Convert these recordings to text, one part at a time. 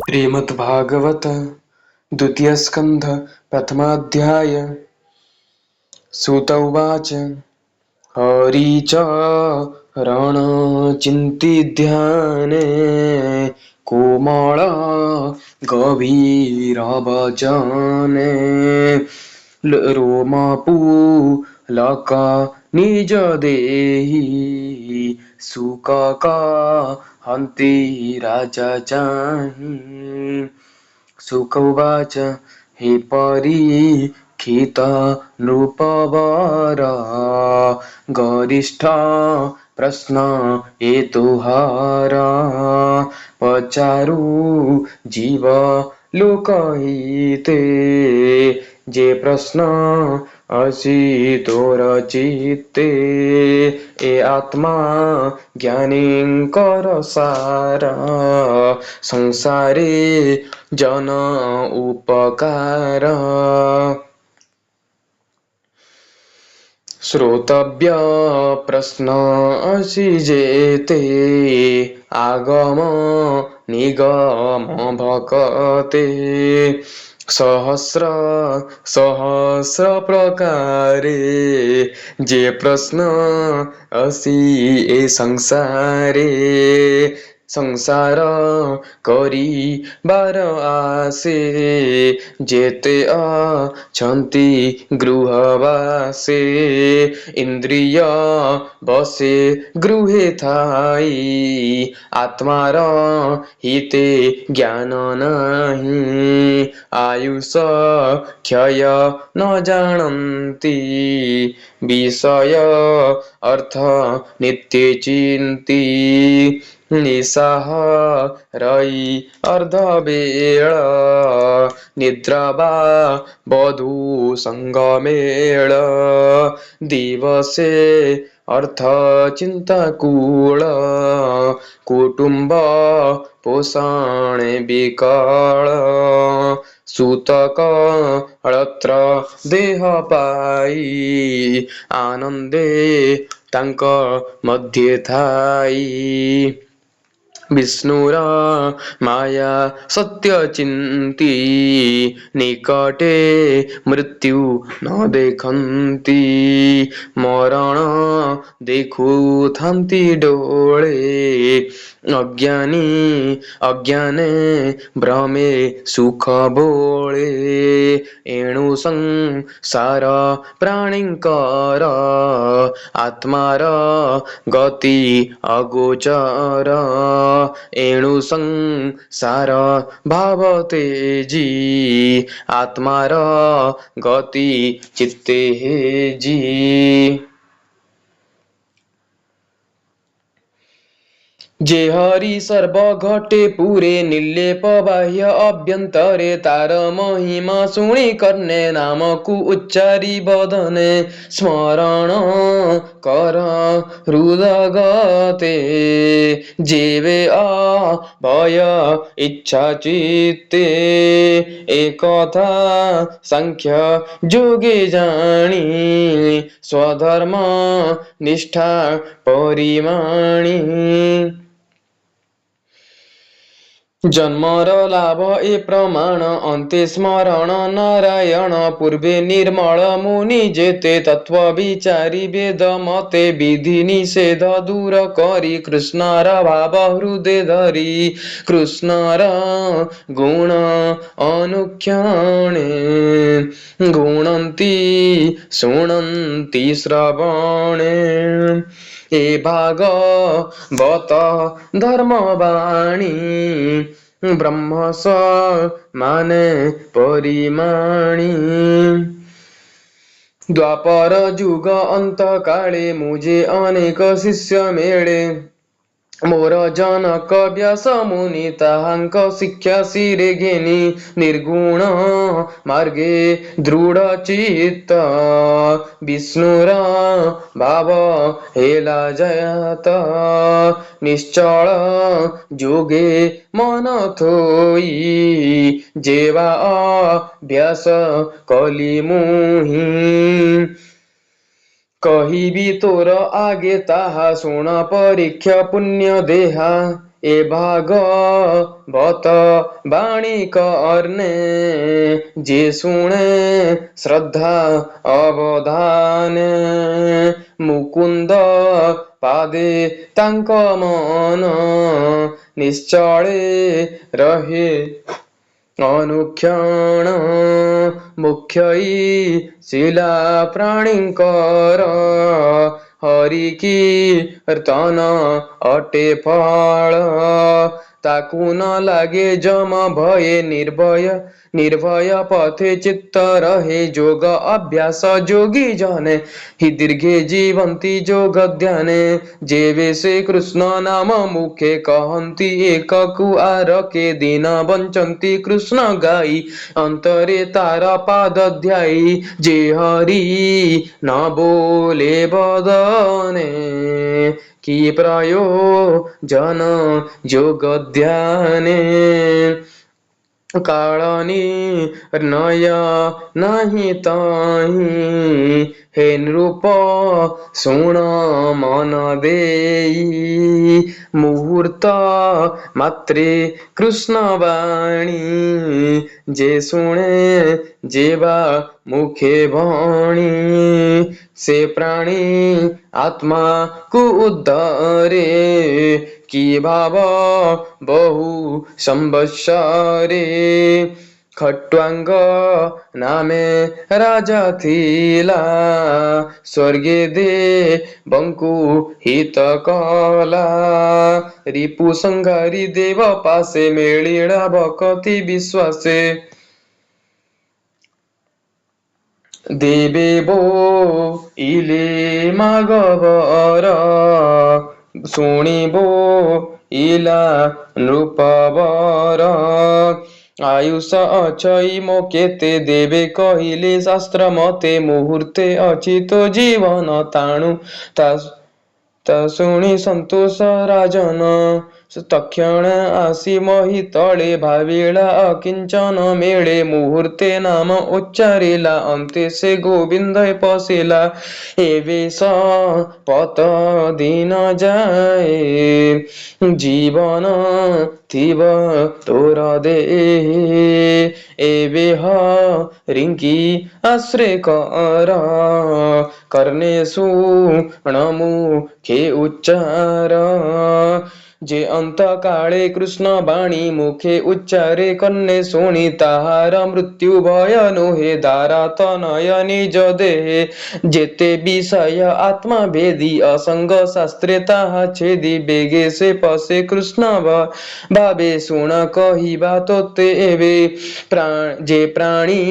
श्रीमद्भागवत द्वितीय स्कंध प्रथमाध्याय। सूत उवाच हरिचरण चिन्तिध्याने कोमल गभीर वचने रोमपुलक निज देहि सुख हन्ति राजा चाहि। शुक उवाच हे परीक्षित नृपवर गरिष्ठ प्रश्न एतुहार पचारु जीव लोकहिते जे प्रश्न असि तोर चित्ते ए आत्मा ज्ञानीकर सार संसारे जन उपकार श्रोतव्य प्रश्न असि जेते आगम निगम भकते सहस्र प्रकारे जे प्रश्न असि ए संसारे संसार करी बार आसे जेते अछंती गृहवासे इंद्रिय बसे गृहे थाई आत्मार हिते ज्ञान नाही आयुष क्षय न जानन्ति विषय अर्थ नित्य चिंती निशाह रई अर्धवेळ निद्रावा बधू संगमेळ दिवसे अर्थ चिंताकूळ कुटुंब पोषण विकळ सूतक अळत्र देह पाई आनंदे तांक मध्ये थाई विष्णुरा माया सत्य चिंती निकटे मृत्यु न देखंती मरण देखु थांती डोळे अज्ञानी अज्ञाने भ्रमे सुख बोळे एणु संसार प्राणिंकर आत्मार गति अगोचर एणु संसार भावते जी आत्मार गति चित्ते जी जे हरि सर्व घटे पुरे निर्लेप बाह्य अभ्यंतरे तार महिमा सुणी करने नामकु उच्चारी बदने स्मरण कर हृदगते जेवे भय इच्छा चित्ते एकथा संख्य जोगे जानी स्वधर्म निष्ठा परिमाणी जन्मर लाभ ए प्रमाण अन्ते स्मरण नारायण पूर्वे निर्मल मुनि जेते तत्व विचारी वेद मते विधि निषेध दूर करी कृष्णर भाव हृदय धरी कृष्णर गुण अनुक्षणे गुणन्ति शुणन्ति श्रवणे ए भागवत धर्मवाणी ब्रह्म माने परिमाणी द्वापर जुग अंत काले मुझे अनेक शिष्य मेळे मोर जनक व्यास मुनि ताहांक शिक्षा शिरे घेनी निर्गुण मार्गे दृढ चित्त विष्णुर भाव हेला जयत निश्चळ जोगे मन थोई जेवा अभ्यास कली मुही कहिबी तोर आगे ताहा शुण परीक्षा पुण्य देहा ए भाग बत बाणी कर्णे जे शुणे श्रद्धा अवधान मुकुंद पादे तांक मन निश्चळे रहे अनुक्षण मुख्यई शिला प्राणींकर हरि कीर्तन अटे फल ताकू न लागे जम भये निर्भय पथे चित्त रहे जोग अभ्यास जोगी जने हि दीर्घे जीवंती जोग ध्याने जेवे से कृष्ण नाम मुखे कहंती एक कुआर के दिन बंचंती कृष्ण गाई अंतरे तारा पाद ध्याई जे हरि न बोले बदने की प्रयोजन जोग ध्याने काळनी नय नहीं ताही हे नृप सुण मन देई मुहूर्त मात्रे कृष्ण वाणी जे सुणे जेवा मुखे वाणी से प्राणी आत्मा को उद्धरे की भाव बहु संवत्सरे खट्वांग नामे राजा थिला स्वर्गे दे बंकु हित कला रिपु संघारी देव पासे मेळिळा भक्ति विश्वासे देवे बो इले मागवर शुणिबो इला नृपवर आयुष अछई मो केते देवे कहिले शास्त्र मते मुहूर्ते अचित जीवन ताणु ता शुणी संतोष राजन तक्षण आसी मोहि तळे भाविला अकिंचन मेळे मुहूर्ते नाम उच्चारिला अंते से गोविंद पसिला एवे स पत दिन जाए जीवन थिव तोर दे एवे रिंकी आश्रय कर कर्णेशु नमु खे उच्चार जे अंत काळे कृष्ण बाणी मुखे उच्चारे कन्ने शुणी ताहार मृत्यु भय नोहे दारात नय निज देहे जेते विषय आत्मा भेदी असंग शास्त्रे ताहा छेदी बेगे से पसे कृष्ण भावे सुण कहिबा तोते एवे जे प्राणी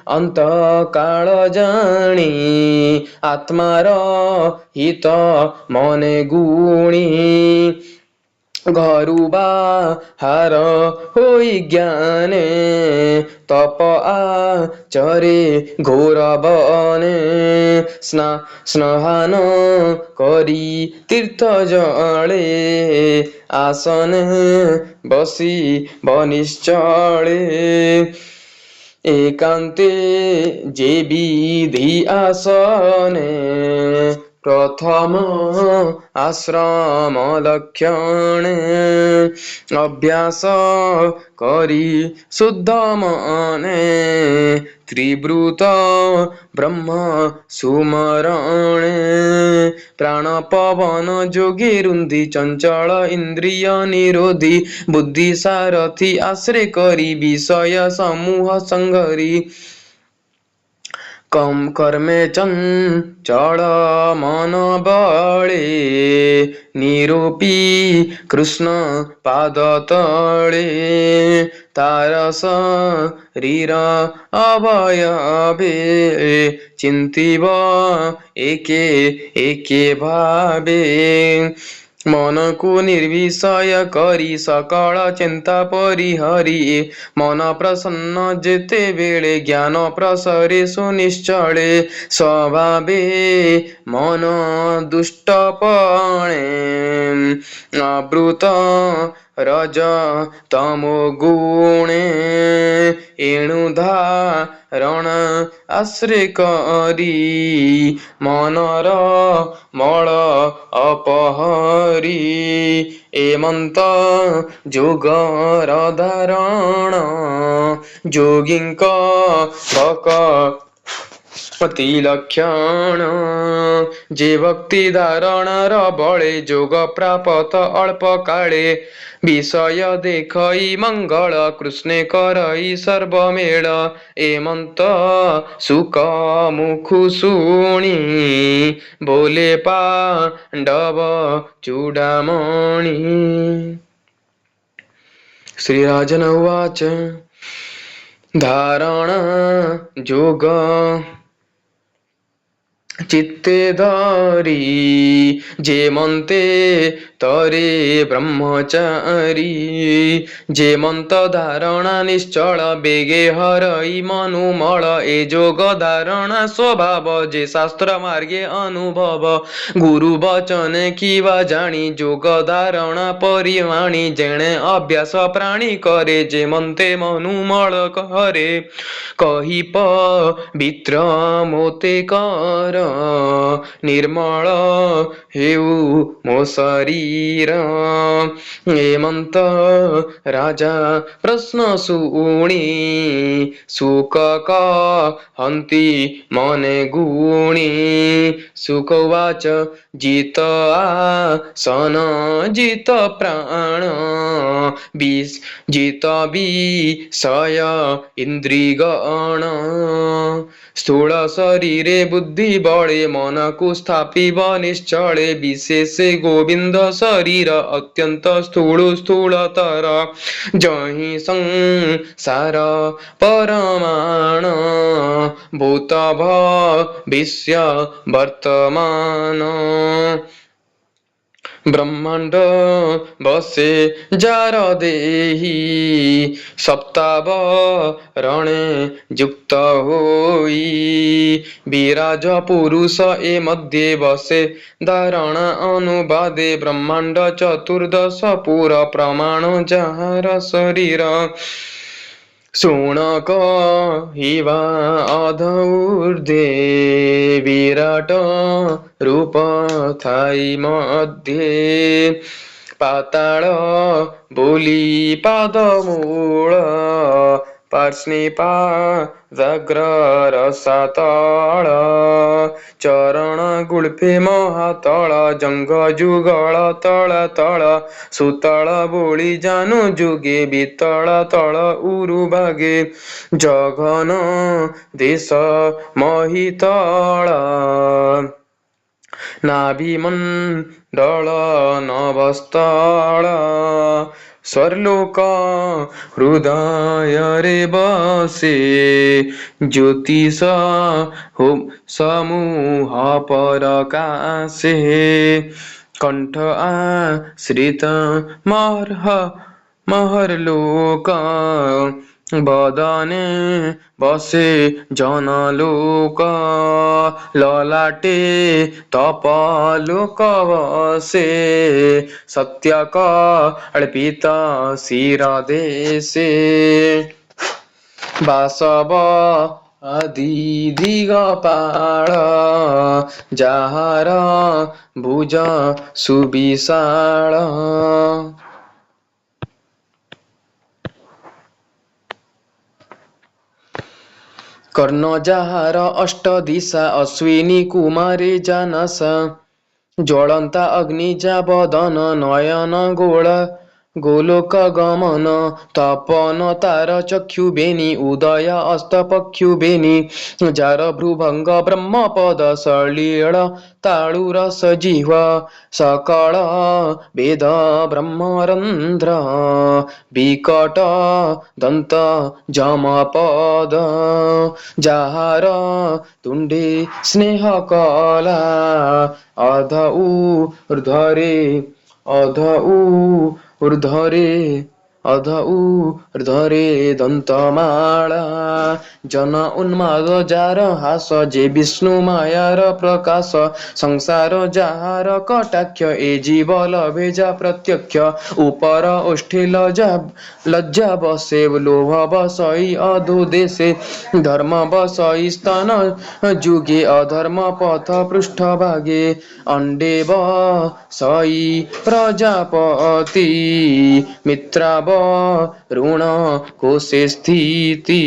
अंत काल जाणी आत्मार हित मने गुणी घरु बाहर होई ज्ञाने तप आचरे घोर बने स्नान करी तीर्थ जले आसने बसी बनिश्चले एकांते जे विधि आसने प्रथम आश्रम लक्षणे अभ्यास करी शुद्ध मने त्रिवृत ब्रह्म सुमरणे प्राण पवन जोगी रुंधी चंचल इंद्रिय निरोधी बुद्धि सारथी आश्रय करी विषय समूह संगरी कम कर्मे चंचल मन बळे निरूपी कृष्ण पाद तळे तारस रीर अवयवे चिंतिव एके एके भावे मन को निर्विषय करी सकल चिंता परिहरी मन प्रसन्न जेते बेले ज्ञान प्रसरे सुनिश्चले स्वभावे मन दुष्टपणे आवृत ରଜ ତମୋ ଗୁଣେ ଏଣୁ ଧାରଣ ଆଶ୍ରେ କରି ମନର ମଳ ଅପହରି ଏମନ୍ତ ଯୋଗର ଧାରଣ ଯୋଗୀଙ୍କ ଭକ ଅତି ଲକ୍ଷଣ ଯେ ଭକ୍ତି ଧାରଣର ବଳେ ଯୋଗ ପ୍ରାପତ ଅଳ୍ପ କାଳେ ବିଷୟ ଦେଖଇ ମଙ୍ଗଳ କୃଷ୍ଣେ କରଇ ସର୍ବମେଳ ଏମନ୍ତ ସୁକ ମୁଖୁ ଶୁଣି ବୋଲେ ପାଣ୍ଡବ ଚୂଡ଼ାମଣି। श्रीराजन उवाच धारण जोग चित्ते धरी जेमन्ते तरे ब्रह्मचारी जेमन्त धारणा निश्चल बेगे हरई मनुमल ए जोग धारणा स्वभाव जे शास्त्र मार्गे अनुभव गुरु वचन किवा जानी जोग धारणा परिवाणी जेणे अभ्यास प्राणी करे जेमन्ते मनुमल करे कही पवित्र मोते कर निर्मल हेउ मो शरीर हेमंत राजा प्रश्न शुणी सुख कहन्ति मने गुणी सुख उवाच जित आसन जित प्राण जित विषय इंद्रिगण स्थूल शरीरे बुद्धि बळे मन को स्थापिब निश्चले विशेषे गोविंद शरीर अत्यंत स्थूल स्थूलतर जहि संसार परमाण भूत भविष्य वर्तमान ब्रह्मांड बसे जार देही सप्तावरणे युक्त होई विराज पुरुष ए मध्ये बसे धारण अनुवादे ब्रह्मांड चतुर्दश पुर प्रमाण जार शरीर शुनक हिवा अधूर्धे विराट रूप थाई मध्ये पाताल बोली पादमूल पार्ष्णिपा जाग्र रसातल चरण गुल्फे महातल जंग जुगल तल तल सुतल बोली जानु जुगे बितल तल उरु भागे जघन देश महितल नाभिमण्डल नभस्थल स्वर्लोक हृदय रे बसे ज्योतिष होम समूह परकाशे कंठ आश्रित महरलोक बदने बसे जनलोक ललाटे तपलोक बसे सत्य कल्पित शिरदेशे बासव आदि दिगपाल जाहार भुज सुविशाल कर्ण जाहार अष्ट दिशा अश्विनी कुमारे जानस ज्वलंता अग्नि जा बदन नयन गोलोक गमन तपन तार चक्षु बेनी उदय अस्त पक्षु बेनी जार भ्रुभंग ब्रह्मपद सलील ताळुरस जिह्व सकल वेद ब्रह्मरंध्र विकट दंत जमपद जाहार तुंडे स्नेह कला अध ऊर्ध्वरे अध ऊर्ध्वरे दन्तमाला जन उन्माद जार हास जे विष्णु मायार प्रकाश संसार ଯାହାର କଟାକ୍ଷ ଏ ଜୀବ ଲଭେ ଯା ପ୍ରତ୍ୟକ୍ଷ ଉପର ଓଷ୍ଠେ ଲଜ୍ଜା ବସେ ଲୋଭ ବସଇ ଅଧୁ ଦେଶେ ଧର୍ମ ବସଇ ସ୍ତନ ଯୁଗେ ଅଧର୍ମ ପଥ ପୃଷ୍ଠ ଭାଗେ ଅଣ୍ଡେ ବସଇ ପ୍ରଜାପତି ମିତ୍ରାବ ଋଣ କୋଶେ ସ୍ଥିତି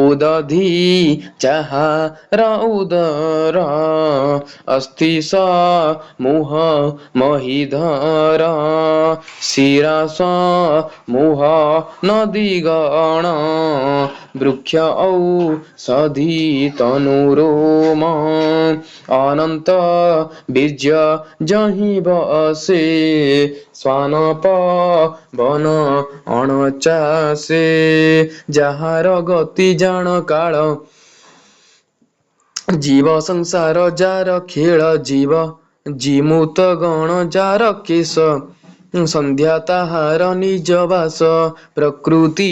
ଉଦଧି ଯାହାର ଉଦର अस्ति स मुह महिधर शिरास मुह नदीगण वृक्ष औषधि तनुरोम अनंत बीज जहि बसे स्वान पवन अणचासे ଯାହାର ଗତି ଜାଣ କାଳ जीव संसार जार खेल जीव जीमुत गण जार केश संध्या ताहार निज वास प्रकृति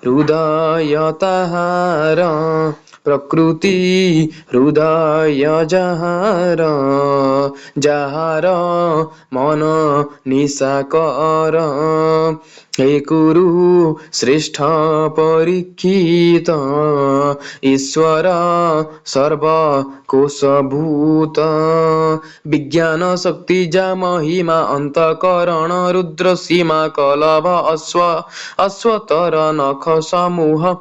हृदय ताहार प्रकृति हृदय जहार जहार मन निशाकर हे कुरु श्रेष्ठ परीक्षित ईश्वर सर्व कोशभूत विज्ञान शक्ति जा महिमा अंतकरण रुद्र सीमा कलभ अश्वतर नख समूह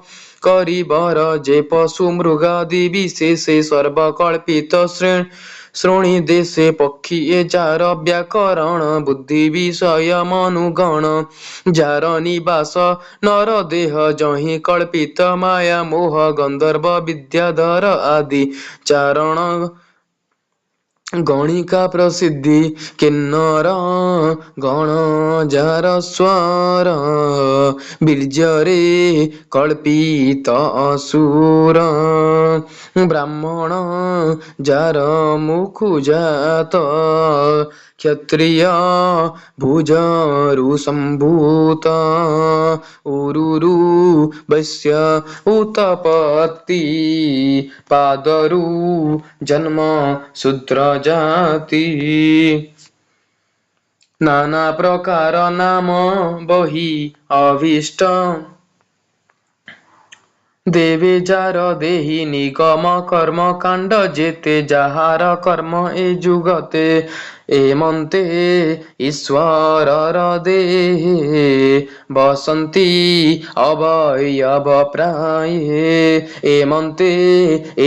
करिबर जे पशु मृगादि विशेषे सर्वकल्पित श्रोणी देशे पक्षी ए जार व्याकरण बुद्धि विषय मनुगण जार निवास नर देह जहि कल्पित माया मोह गंधर्व विद्याधर आदि चारण गणिका प्रसिद्धि किन्नर गण जार स्वर बीर्जरे कल्पित असुर ब्राह्मण जार मुखु जात क्षत्रिय भुजरु संभूत उरुरु वैश्य उत्पत्ति पादरु जन्म शूद्र जाति नाना प्रकार नाम बही अभीष्ट देवे जार देहि निगम कर्म कांड जेते जहार कर्म ए जुगते एमंते ईश्वर देहे बसंती अवयव प्राये एमंते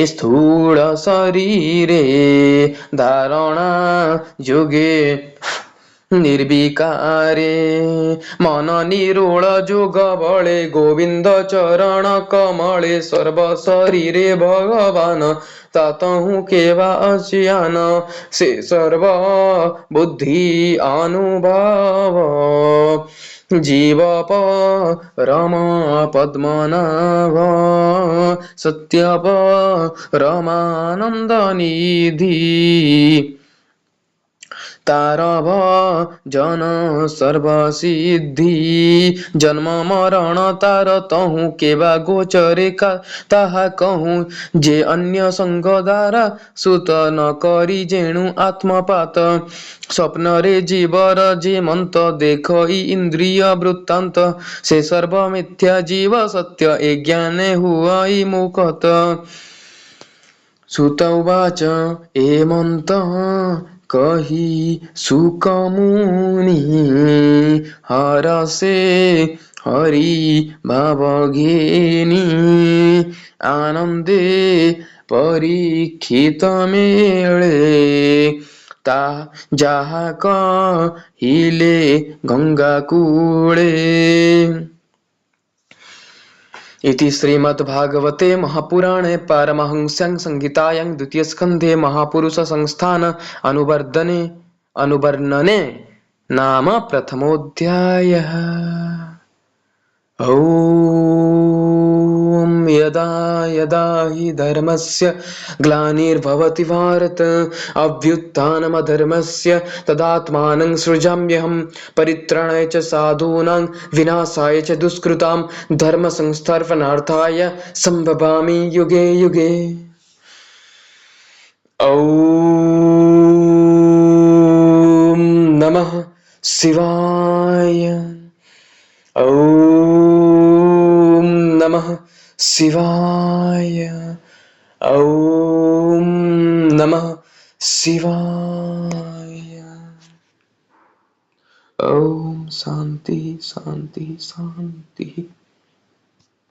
स्थूल शरीरे धारणा जुगे निर्विकारे मन निरोल जोग बले गोविंद चरण कमले सर्व शरीरे भगवान तातहु केवा असियान से सर्व बुद्धि अनुभव जीव परम पद्मनाभ सत्य परमानंद निधि तारभ जन सर्वसिद्धि जन्म मरण तार तहु केवा गोचरे का ताहा कहूँ जे अन्य संग द्वारा सुत न करी जेणु आत्मपात स्वप्न रे जीवर जे मंत देखई इंद्रिय वृत्तांत से सर्व मिथ्या जीव सत्य ए ज्ञाने हुआई मुखत सुत उवाच एमंत कही सुकमुनि हरसे हरि भाव घेनी आनंदे परीक्षित मेले ता जहा कहिले गंगा कूले। इति श्रीमद्भागवते महापुराणे पारमहंस्यां संहितायां द्वितीयस्कन्धे महापुरुष संस्थान अनुवर्णने नाम प्रथमोऽध्यायः। ॐ यदा यदा हि धर्मस्य ग्लानिर्भवति भारत अभ्युत्थानमधर्मस्य तदात्मानं सृजाम्यहं परित्राणाय च साधूनां विनाशाय च दुष्कृतां धर्मसंस्थापनार्थाय सम्भवामि युगे युगे। ॐ नमः शिवाय। ॐ नमः शिवाय। ॐ नमः शिवाय। ॐ शान्ति शान्ति शान्तिः।